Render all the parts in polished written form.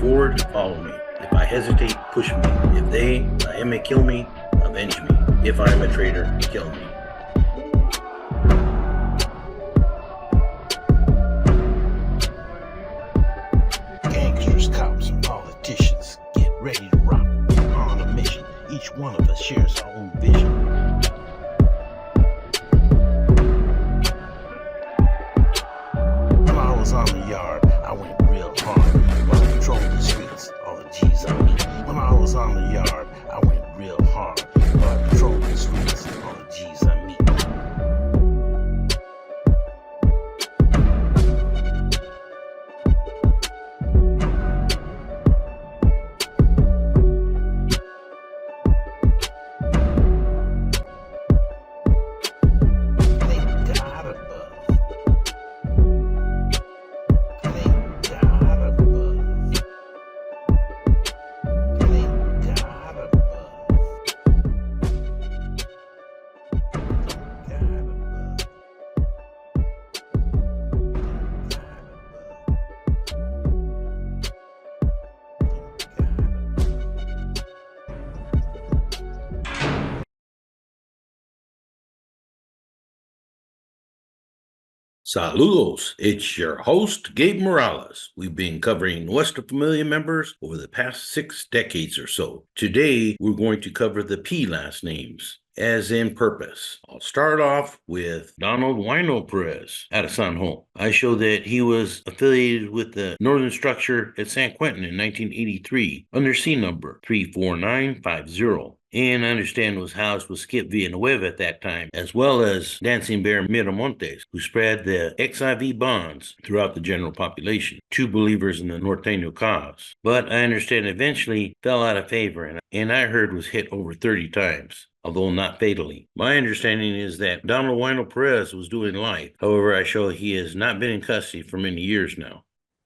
forward, follow me. If I hesitate, push me. If I may kill me, avenge me. If I am a traitor, kill me. Gangsters, cops, and politicians, get ready to rock. We're on a mission. Each one of us shares our own vision. When I was on the yard, I went real hard. While I patrolled the streets, all the G's on me. When I was on the yard, I went real hard. While I patrolled the streets, all the G's on me. Saludos, it's your host, Gabe Morales. We've been covering Nuestra Familia members over the past 6 decades or so. Today, we're going to cover the P last names, as in purpose. I'll start off with Donald Wino Perez out of San Juan. I show that he was affiliated with the Northern Structure at San Quentin in 1983 under C number 34950. And I understand was housed with Skip Villanueva at that time, as well as Dancing Bear Miramontes, who spread the XIV bonds throughout the general population, true believers in the Norteño cause. But I understand eventually fell out of favor, and I heard was hit over 30 times, although not fatally. My understanding is that Donald Wino Perez was doing life. However, I show he has not been in custody for many years now.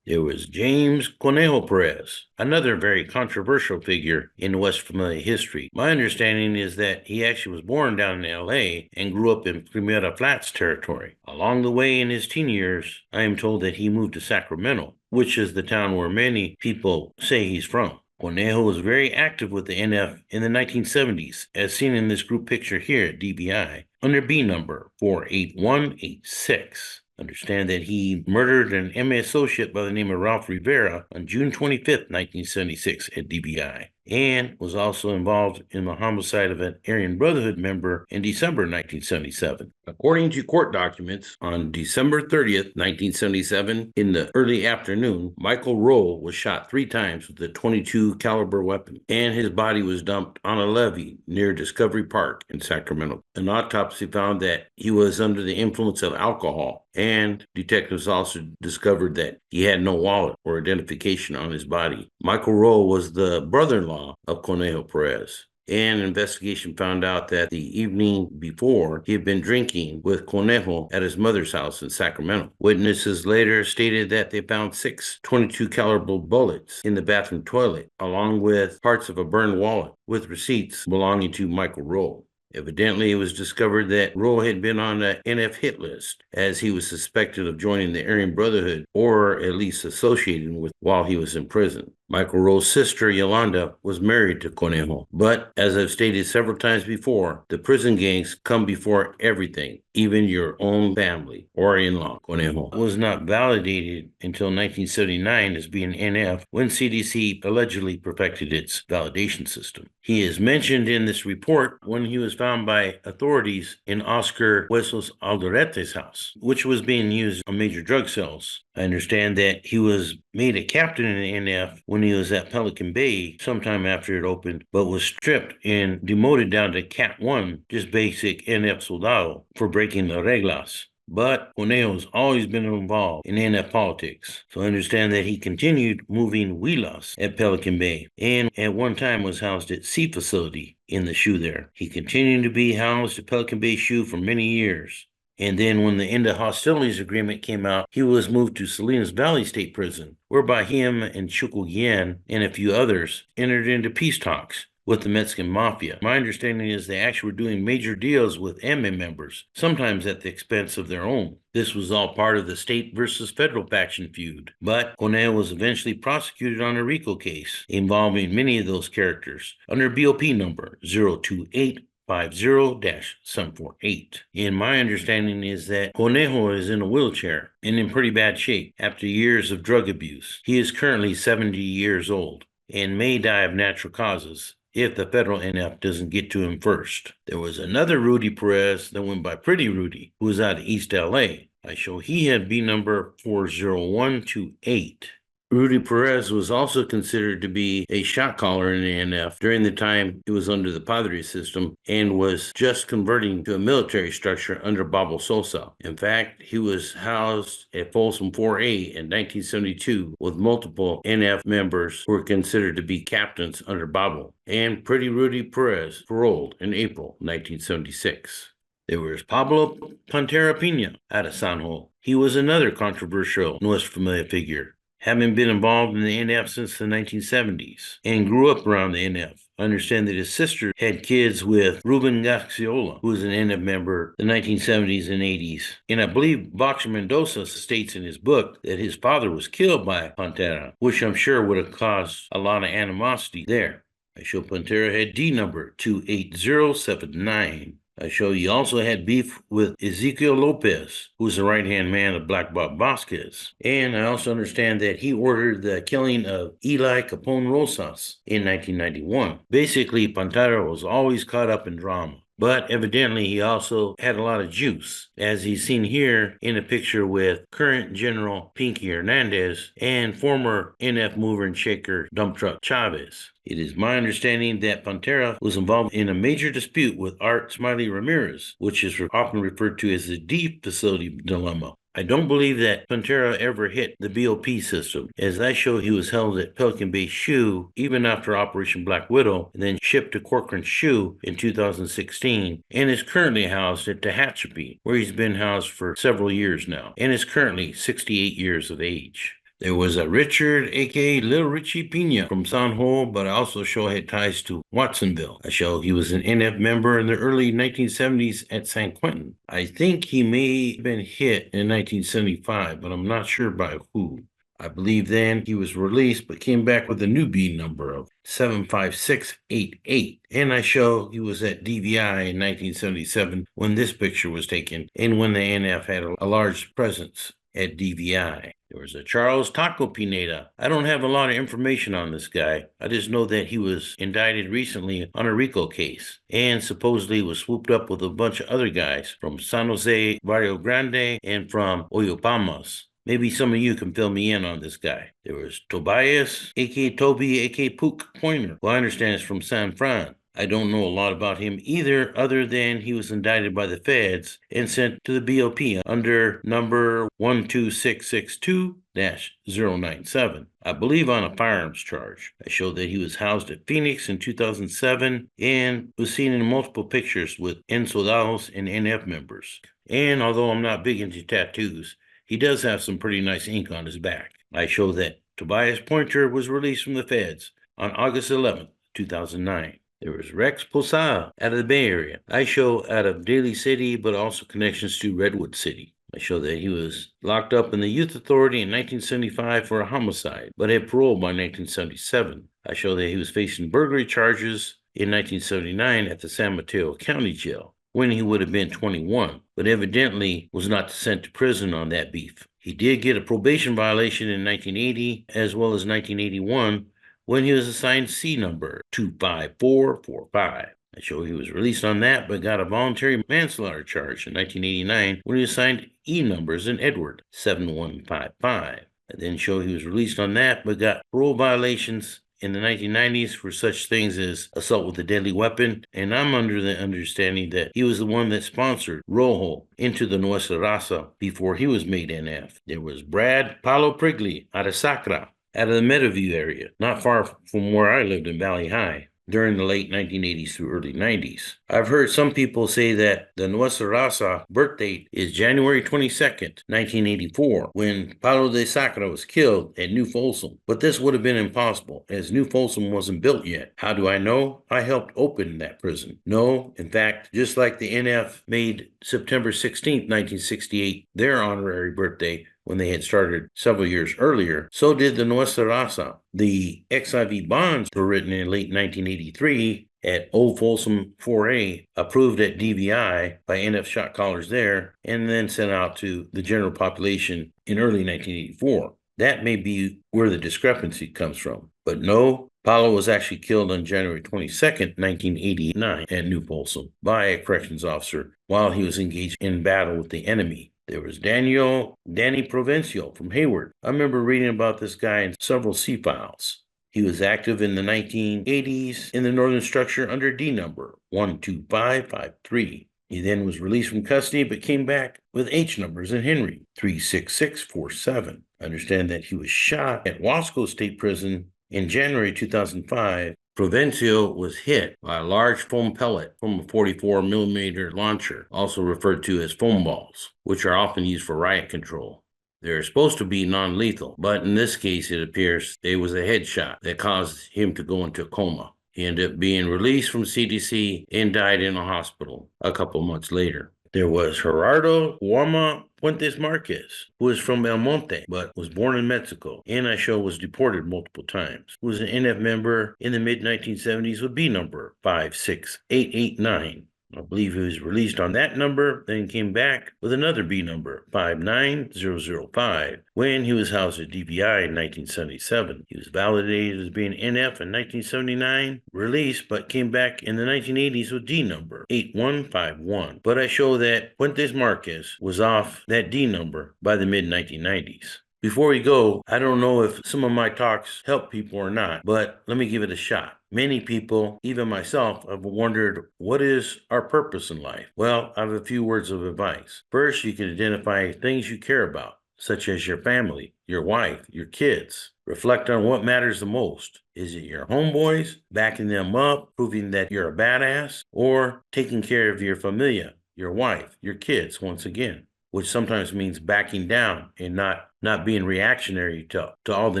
There was James Conejo Perez, another very controversial figure in West Familia history. My understanding is that he actually was born down in L.A. and grew up in Primera Flats territory. Along the way in his teen years, I am told that he moved to Sacramento, which is the town where many people say he's from. Conejo was very active with the NF in the 1970s, as seen in this group picture here at DBI, under B number 48186. Understand that he murdered an MA associate by the name of Ralph Rivera on June 25th, 1976 at DBI, and was also involved in the homicide of an Aryan Brotherhood member in December 1977. According to court documents, on December 30th, 1977, in the early afternoon, Michael Rowe was shot 3 times with a .22 caliber weapon, and his body was dumped on a levee near Discovery Park in Sacramento. An autopsy found that he was under the influence of alcohol, and detectives also discovered that he had no wallet or identification on his body. Michael Rowe was the brother-in-law of Conejo Perez. And an investigation found out that the evening before, he had been drinking with Conejo at his mother's house in Sacramento. Witnesses later stated that they found 6 .22 caliber bullets in the bathroom toilet, along with parts of a burned wallet with receipts belonging to Michael Rowe. Evidently, it was discovered that Rowe had been on the NF hit list, as he was suspected of joining the Aryan Brotherhood, or at least associating with while he was in prison. Michael Rowe's sister, Yolanda, was married to Conejo. But, as I've stated several times before, the prison gangs come before everything, even your own family or in-law. Conejo was not validated until 1979 as being NF, when CDC allegedly perfected its validation system. He is mentioned in this report when he was found by authorities in Oscar Huesos Alderete's house, which was being used on major drug cells. I understand that he was made a captain in the NF when he was at Pelican Bay sometime after it opened, but was stripped and demoted down to Cat 1, just basic NF soldado, for breaking the reglas. But Conejo's always been involved in NF politics, so I understand that he continued moving huilas at Pelican Bay, and at one time was housed at C facility in the SHU there. He continued to be housed at Pelican Bay SHU for many years. And then when the end of hostilities agreement came out, he was moved to Salinas Valley State Prison, whereby him and Chuco Guillen and a few others entered into peace talks with the Mexican Mafia. My understanding is they actually were doing major deals with MA members, sometimes at the expense of their own. This was all part of the state versus federal faction feud, but Conejo was eventually prosecuted on a RICO case involving many of those characters under BOP number 028 50-748. And my understanding is that Conejo is in a wheelchair and in pretty bad shape after years of drug abuse. He is currently 70 years old and may die of natural causes if the federal NF doesn't get to him first. There was another Rudy Perez that went by Pretty Rudy, who was out of East LA. I show he had B number 40128. Rudy Perez was also considered to be a shot caller in the NF during the time he was under the Padre system and was just converting to a military structure under Babo Sosa. In fact, he was housed at Folsom 4A in 1972 with multiple NF members who were considered to be captains under Babo. And Pretty Rudy Perez paroled in April 1976. There was Pablo Pantoja out of San Juan. He was another controversial Nuestra Familia figure, having been involved in the NF since the 1970s and grew up around the NF. I understand that his sister had kids with Ruben Gaxiola, who was an NF member in the 1970s and 80s. And I believe Boxer Mendoza states in his book that his father was killed by Pantera, which I'm sure would have caused a lot of animosity there. I show Pantera had D number 28079. I show he also had beef with Ezequiel Lopez, who was the right-hand man of Black Bob Vasquez. And I also understand that he ordered the killing of Eli Capone Rosas in 1991. Basically, Pantera was always caught up in drama. But evidently, he also had a lot of juice, as he's seen here in a picture with current General Pinky Hernandez and former NF mover and shaker Dump Truck Chavez. It is my understanding that Pantera was involved in a major dispute with Art Smiley Ramirez, which is often referred to as the D facility dilemma. I don't believe that Pantera ever hit the BOP system, as I show he was held at Pelican Bay SHU even after Operation Black Widow, and then shipped to Corcoran SHU in 2016, and is currently housed at Tehachapi, where he's been housed for several years now, and is currently 68 years of age. There was a Richard, a.k.a. Little Richie Pina from San Juan, but I also show had ties to Watsonville. I show he was an NF member in the early 1970s at San Quentin. I think he may have been hit in 1975, but I'm not sure by who. I believe then he was released, but came back with a new B number of 75688. And I show he was at DVI in 1977 when this picture was taken, and when the NF had a large presence at DVI. There was a Charles Taco Pineda. I don't have a lot of information on this guy. I just know that he was indicted recently on a RICO case and supposedly was swooped up with a bunch of other guys from San Jose, Barrio Grande, and from Oyopamas. Maybe some of you can fill me in on this guy. There was Tobias, a.k.a. Toby, a.k.a. Pook Pointer, who I understand is from San Fran. I don't know a lot about him either, other than he was indicted by the feds and sent to the BOP under number 12662-097, I believe on a firearms charge. I showed that he was housed at Phoenix in 2007 and was seen in multiple pictures with Ensoldados and NF members. And although I'm not big into tattoos, he does have some pretty nice ink on his back. I show that Tobias Pointer was released from the feds on August 11th, 2009. There was Rex Posada out of the Bay Area. I show out of Daly City, but also connections to Redwood City. I show that he was locked up in the Youth Authority in 1975 for a homicide, but had parole by 1977. I show that he was facing burglary charges in 1979 at the San Mateo County Jail, when he would have been 21, but evidently was not sent to prison on that beef. He did get a probation violation in 1980, as well as 1981, when he was assigned C number 25445. I show he was released on that, but got a voluntary manslaughter charge in 1989 when he was assigned E numbers in Edward 7155. I then show he was released on that, but got parole violations in the 1990s for such things as assault with a deadly weapon, and I'm under the understanding that he was the one that sponsored Rojo into the Nuestra Raza before he was made NF. There was Brad Paulo Prigley out of Sacra, out of the Meadowview area, not far from where I lived in Valley High. during the late 1980s through early 90s. I've heard some people say that the Nuestra Raza birth date is January 22nd, 1984, when Pablo de Sacra was killed at New Folsom. But this would have been impossible, as New Folsom wasn't built yet. How do I know? I helped open that prison. No, in fact, just like the NF made September 16th, 1968, their honorary birthday, when they had started several years earlier, so did the Nuestra Raza. The XIV bonds were written in late 1983 at Old Folsom 4A, approved at DVI by NF shot callers there, and then sent out to the general population in early 1984. That may be where the discrepancy comes from. But no, Paulo was actually killed on January 22nd, 1989 at New Folsom by a corrections officer while he was engaged in battle with the enemy. There was Danny Provencio from Hayward. I remember reading about this guy in several C files. He was active in the 1980s in the Northern Structure under D number 12553. He then was released from custody but came back with H numbers in Henry 36647. I understand that he was shot at Wasco State Prison in January 2005. Provencio was hit by a large foam pellet from a 44 millimeter launcher, also referred to as foam balls, which are often used for riot control. They're supposed to be non-lethal, but in this case, it appears it was a headshot that caused him to go into a coma. He ended up being released from CDC and died in a hospital a couple months later. There was Gerardo Guama Puentes Marquez, who is from El Monte, but was born in Mexico, and I show was deported multiple times. He was an NF member in the mid-1970s with B number 56889. I believe he was released on that number, then came back with another B number, 59005, when he was housed at DVI in 1977. He was validated as being NF in 1979, released, but came back in the 1980s with D number, 8151. But I show that Puentes Marquez was off that D number by the mid-1990s. Before we go, I don't know if some of my talks help people or not, but let me give it a shot. Many people, even myself, have wondered, what is our purpose in life? Well, I have a few words of advice. First, you can identify things you care about, such as your family, your wife, your kids. Reflect on what matters the most. Is it your homeboys, backing them up, proving that you're a badass, or taking care of your familia, your wife, your kids once again? Which sometimes means backing down and not being reactionary to all the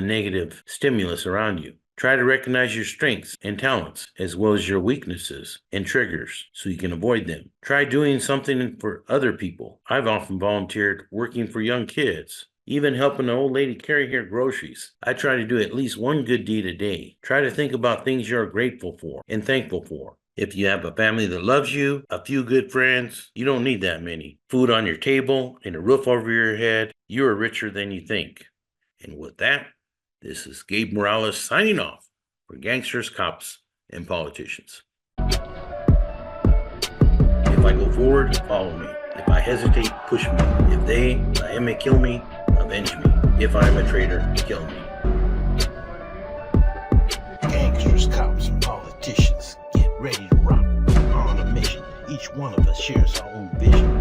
negative stimulus around you. Try to recognize your strengths and talents as well as your weaknesses and triggers so you can avoid them. Try doing something for other people. I've often volunteered working for young kids, even helping an old lady carry her groceries. I try to do at least one good deed a day. Try to think about things you're grateful for and thankful for. If you have a family that loves you, a few good friends, you don't need that many. Food on your table and a roof over your head, you are richer than you think. And with that, this is Gabe Morales signing off for Gangsters, Cops, and Politicians. If I go forward, follow me. If I hesitate, push me. If I may kill me, avenge me. If I am a traitor, kill me. Gangsters, cops, and politicians, get ready to rock. On a mission, each one of us shares our own vision.